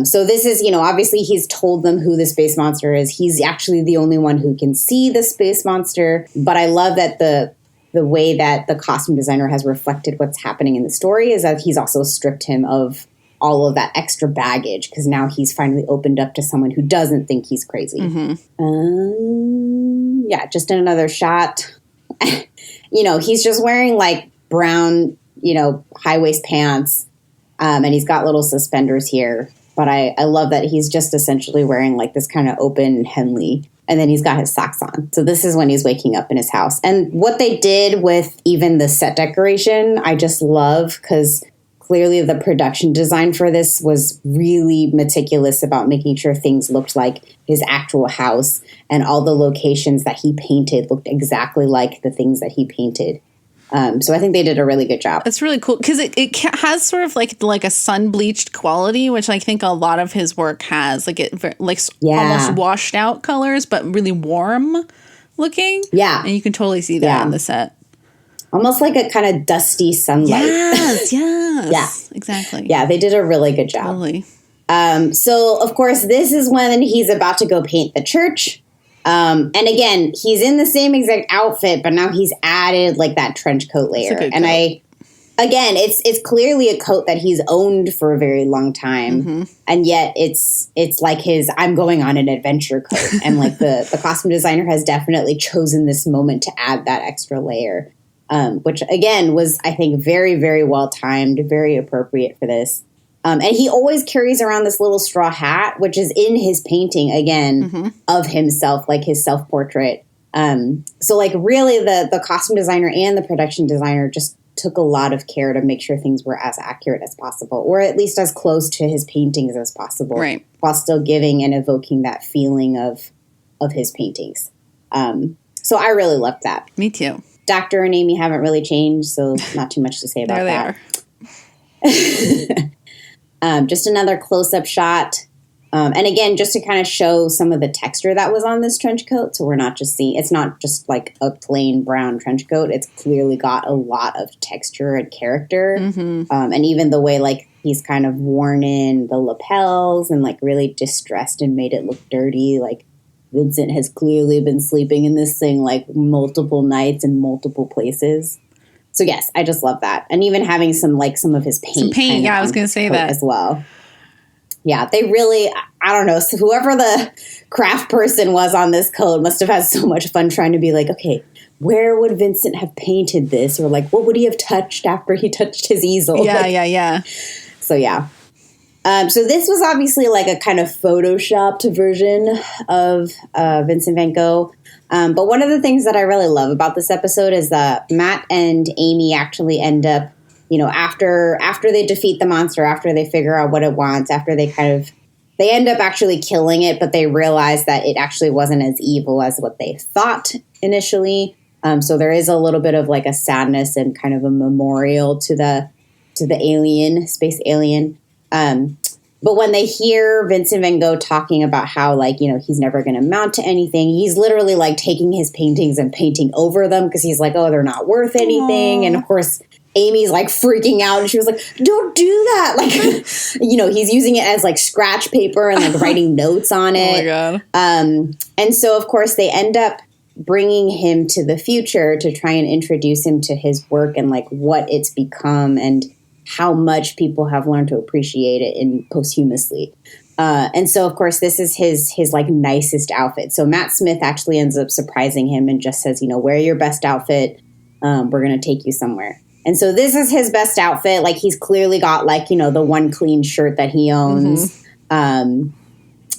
So this is, you know, obviously he's told them who the space monster is. He's actually the only one who can see the space monster. But I love that the way that the costume designer has reflected what's happening in the story is that he's also stripped him of all of that extra baggage, because now he's finally opened up to someone who doesn't think he's crazy. Yeah, just another shot. You know, he's just wearing like brown, you know, high-waist pants, and he's got little suspenders here. But I love that he's just essentially wearing like this kind of open Henley, and then he's got his socks on. So this is when he's waking up in his house. And what they did with even the set decoration, I just love, because clearly the production design for this was really meticulous about making sure things looked like his actual house, and all the locations that he painted looked exactly like the things that he painted. So I think they did a really good job. It's really cool because it has sort of like a sun bleached quality, which I think a lot of his work has. Like almost washed out colors, but really warm looking. Yeah, and you can totally see that in the set. Almost like a kind of dusty sunlight. Yes, yes. Yeah. Exactly. Yeah, they did a really good job. Totally. So, of course, this is when he's about to go paint the church. And again, he's in the same exact outfit, but now he's added like that trench coat layer. And it's clearly a coat that he's owned for a very long time. And yet it's like his I'm going on an adventure coat. And like the costume designer has definitely chosen this moment to add that extra layer. Which, again, was, I think, very, very well timed, very appropriate for this. And he always carries around this little straw hat, which is in his painting, again, of himself, like his self-portrait. So, like, really, the costume designer and the production designer just took a lot of care to make sure things were as accurate as possible, or at least as close to his paintings as possible, right, while still giving and evoking that feeling of his paintings. So I really loved that. Me too. Doctor and Amy haven't really changed, so not too much to say about that. Just another close-up shot. And again, just to kind of show some of the texture that was on this trench coat. So we're not just seeing, it's not just like a plain brown trench coat. It's clearly got a lot of texture and character. And even the way like he's kind of worn in the lapels and like really distressed and made it look dirty. Like Vincent has clearly been sleeping in this thing like multiple nights in multiple places. So yes, I just love that. And even having some of his paint. Some paint, yeah, I was going to say that. As well. Yeah, they really, I don't know, so whoever the craft person was on this coat must have had so much fun trying to be like, okay, where would Vincent have painted this? Or like, what would he have touched after he touched his easel? Yeah, like, yeah. So yeah. So this was obviously like a kind of photoshopped version of Vincent van Gogh. But one of the things that I really love about this episode is that Matt and Amy actually end up, after they defeat the monster, after they figure out what it wants, after they end up actually killing it, but they realize that it actually wasn't as evil as what they thought initially. So there is a little bit of like a sadness and kind of a memorial to the alien, space alien. But when they hear Vincent van Gogh talking about how, like, he's never going to amount to anything, he's literally like taking his paintings and painting over them because he's like, oh, they're not worth anything. Aww. And of course, Amy's like freaking out and she was like, don't do that. Like, he's using it as like scratch paper and like writing notes on it. Oh my God. And so, of course, they end up bringing him to the future to try and introduce him to his work and like what it's become and how much people have learned to appreciate it in posthumously. And so, of course, this is his like nicest outfit. So Matt Smith actually ends up surprising him and just says, wear your best outfit. We're going to take you somewhere. And so this is his best outfit. Like he's clearly got like, the one clean shirt that he owns. Mm-hmm.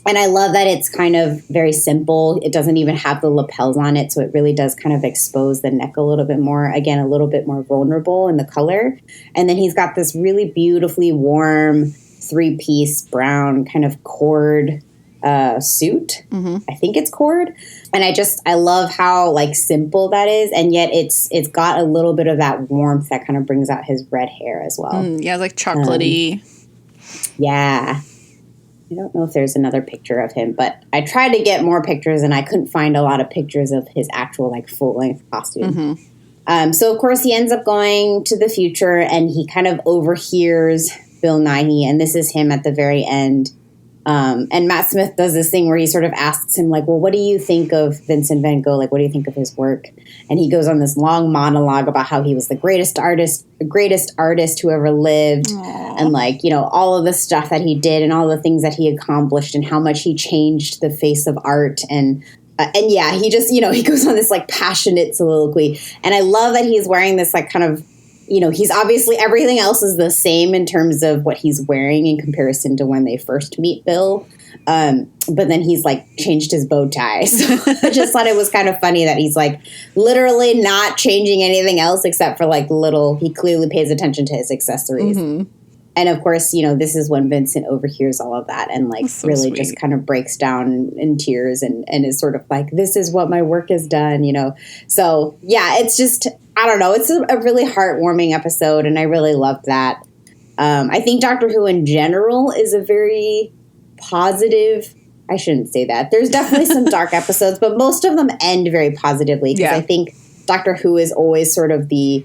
And I love that it's kind of very simple. It doesn't even have the lapels on it. So it really does kind of expose the neck a little bit more. Again, a little bit more vulnerable in the color. And then he's got this really beautifully warm 3-piece brown kind of cord suit. Mm-hmm. I think it's cord. And I love how like simple that is. And yet it's got a little bit of that warmth that kind of brings out his red hair as well. Yeah, like chocolatey. Yeah. I don't know if there's another picture of him, but I tried to get more pictures and I couldn't find a lot of pictures of his actual like full length costume. Mm-hmm. So of course he ends up going to the future and he kind of overhears Bill Nighy, and this is him at the very end. And Matt Smith does this thing where he sort of asks him like, well, what do you think of Vincent van Gogh? Like, what do you think of his work? And he goes on this long monologue about how he was the greatest artist who ever lived. Aww. And like, all of the stuff that he did and all the things that he accomplished and how much he changed the face of art. And yeah, he just, he goes on this like passionate soliloquy. And I love that he's wearing this like kind of, he's obviously everything else is the same in terms of what he's wearing in comparison to when they first meet Bill. But then he's like changed his bow tie. So I just thought it was kind of funny that he's like literally not changing anything else except for like he clearly pays attention to his accessories. Mm-hmm. And of course, this is when Vincent overhears all of that and like so really sweet. Just kind of breaks down in tears and is sort of like, this is what my work has done, So yeah, it's just, I don't know. It's a really heartwarming episode and I really loved that. I think Doctor Who in general is a very positive, I shouldn't say that. There's definitely some dark episodes, but most of them end very positively because I think Doctor Who is always sort of the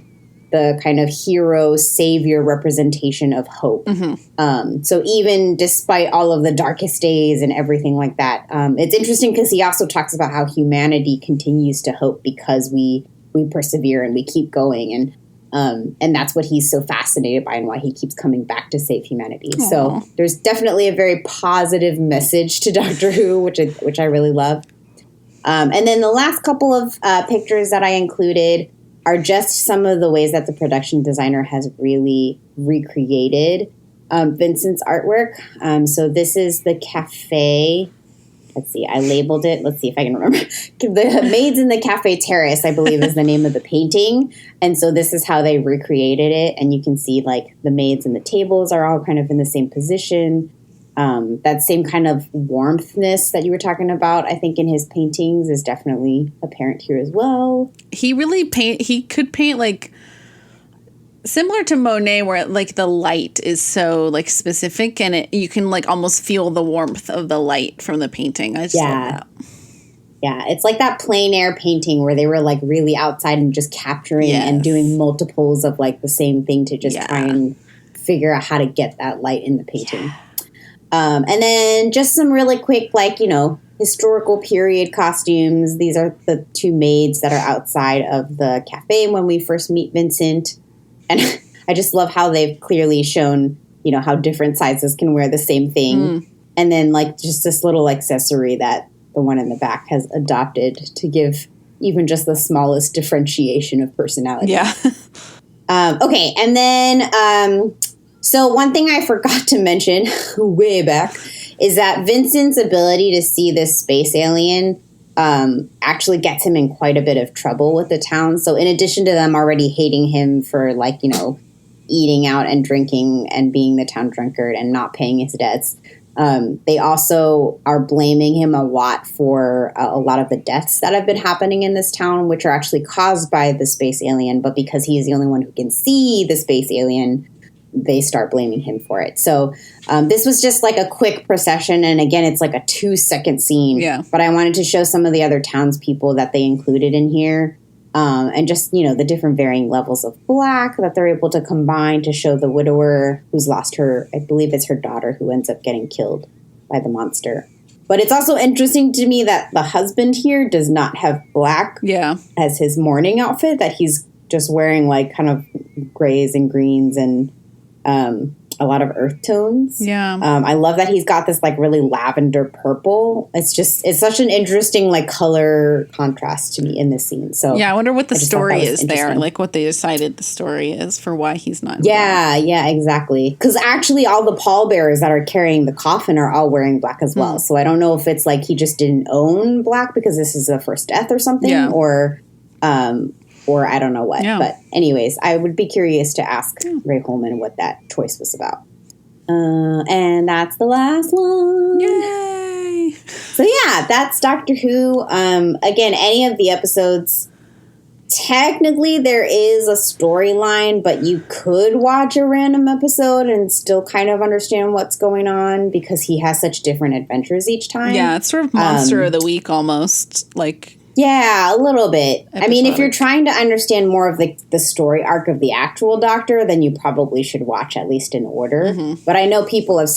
kind of hero savior representation of hope. Mm-hmm. So even despite all of the darkest days and everything like that, it's interesting because he also talks about how humanity continues to hope because we persevere and we keep going. And that's what he's so fascinated by and why he keeps coming back to save humanity. Aww. So there's definitely a very positive message to Doctor Who, which I really love. And then the last couple of pictures that I included are just some of the ways that the production designer has really recreated Vincent's artwork. So this is the cafe. Let's see, I labeled it. Let's see if I can remember. The Maids in the Cafe Terrace, I believe, is the name of the painting. And so this is how they recreated it. And you can see like the maids and the tables are all kind of in the same position. That same kind of warmthness that you were talking about, I think, in his paintings is definitely apparent here as well. He could paint like similar to Monet, where like the light is so like specific and you can like almost feel the warmth of the light from the painting. I just love that. Yeah, it's like that plein air painting where they were like really outside and just capturing and doing multiples of like the same thing to just try and figure out how to get that light in the painting. Yeah. And then just some really quick, like, historical period costumes. These are the two maids that are outside of the cafe when we first meet Vincent. And I just love how they've clearly shown, you know, how different sizes can wear the same thing. And then like just this little accessory that the one in the back has adopted to give even just the smallest differentiation of personality. Yeah. Okay. And then, so one thing I forgot to mention way back is that Vincent's ability to see this space alien actually gets him in quite a bit of trouble with the town. So in addition to them already hating him for like, you know, eating out and drinking and being the town drunkard and not paying his debts, they also are blaming him a lot for a lot of the deaths that have been happening in this town, which are actually caused by the space alien. But because he is the only one who can see the space alien, they start blaming him for it. So this was just like a quick procession. And again, it's like a 2-second scene. Yeah. But I wanted to show some of the other townspeople that they included in here. And just, you know, the different varying levels of black that they're able to combine to show the widower who's lost her, I believe it's her daughter who ends up getting killed by the monster. But it's also interesting to me that the husband here does not have black as his mourning outfit, that he's just wearing like kind of grays and greens and a lot of earth tones. Yeah. I love that he's got this like really lavender purple. It's such an interesting like color contrast to me in this scene. So yeah, I wonder what the story is there, like what they decided the story is for why he's not. Yeah, exactly. Because actually all the pallbearers that are carrying the coffin are all wearing black as well. So I don't know if it's like he just didn't own black because this is the first death or something, or I don't know what. Yeah. But anyways, I would be curious to ask Ray Holman what that choice was about. And that's the last one. Yay! So yeah, that's Doctor Who. Again, any of the episodes, technically there is a storyline, but you could watch a random episode and still kind of understand what's going on because he has such different adventures each time. Yeah, it's sort of monster of the week almost, like... Yeah, a little bit. Episodic. I mean, if you're trying to understand more of the story arc of the actual Doctor, then you probably should watch at least in order. But I know people have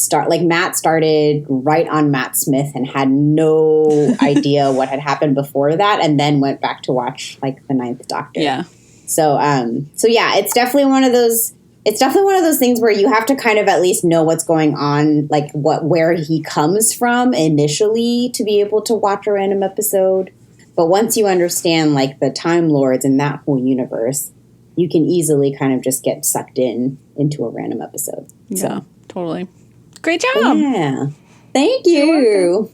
Matt started right on Matt Smith and had no idea what had happened before that, and then went back to watch like the 9th Doctor. Yeah. So yeah, it's definitely one of those. It's definitely one of those things where you have to kind of at least know what's going on, like where he comes from initially to be able to watch a random episode. But once you understand, like, the Time Lords and that whole universe, you can easily kind of just get sucked into a random episode. Yeah, totally. Great job. Yeah. Thank you.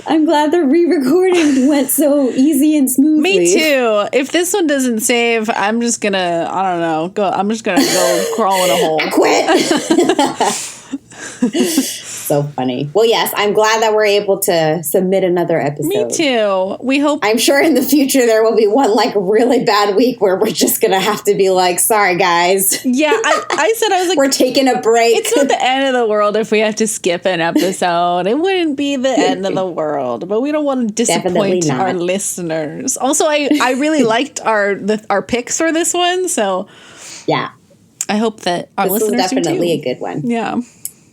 I'm glad the re-recording went so easy and smoothly. Me too. If this one doesn't save, I'm just going to, I don't know, I'm just going to go crawl in a hole. Quit. So funny. Well, yes, I'm glad that we're able to submit another episode. Me too. We hope. I'm sure in the future there will be one like really bad week where we're just going to have to be like, sorry, guys. Yeah, I said, I was like, we're taking a break. It's not the end of the world if we have to skip an episode. It wouldn't be the end of the world, but we don't want to disappoint our listeners. Also, I really liked our picks for this one, so yeah, I hope that our listeners was definitely do too. A good one. Yeah.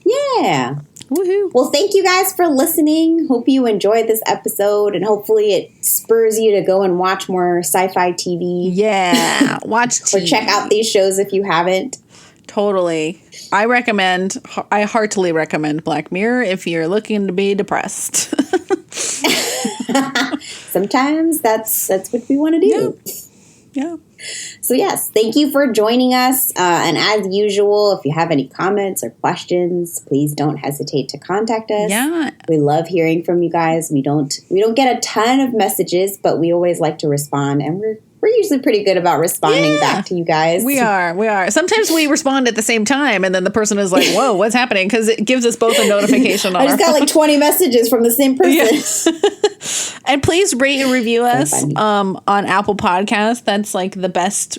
Yeah. Woohoo. Well, thank you guys for listening. Hope you enjoyed this episode, and hopefully it spurs you to go and watch more sci-fi TV. Yeah. Watch TV. Or check out these shows if you haven't. Totally. I heartily recommend Black Mirror if you're looking to be depressed. Sometimes that's what we want to do. Yeah. So yes, thank you for joining us. And as usual, if you have any comments or questions, please don't hesitate to contact us. Yeah. We love hearing from you guys. We don't get a ton of messages, but we always like to respond, and we're usually pretty good about responding back to you guys. We are. Sometimes we respond at the same time, and then the person is like, whoa, what's happening? Because it gives us both a notification on I just got like 20 messages from the same person. Yeah. And please rate and review us on Apple Podcasts. That's like the best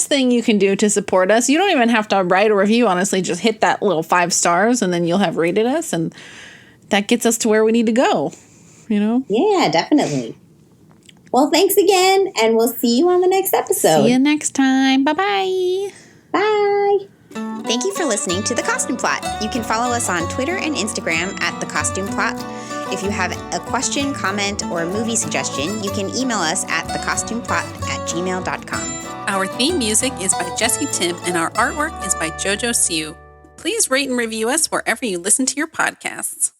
thing you can do to support us. You don't even have to write a review, honestly. Just hit that little 5 stars, and then you'll have rated us, and that gets us to where we need to go, you know? Yeah, definitely. Well, thanks again, and we'll see you on the next episode. See you next time. Bye-bye. Bye. Thank you for listening to The Costume Plot. You can follow us on Twitter and Instagram at The Costume Plot. If you have a question, comment, or movie suggestion, you can email us at thecostumeplot@gmail.com. Our theme music is by Jesse Tim, and our artwork is by Jojo Siu. Please rate and review us wherever you listen to your podcasts.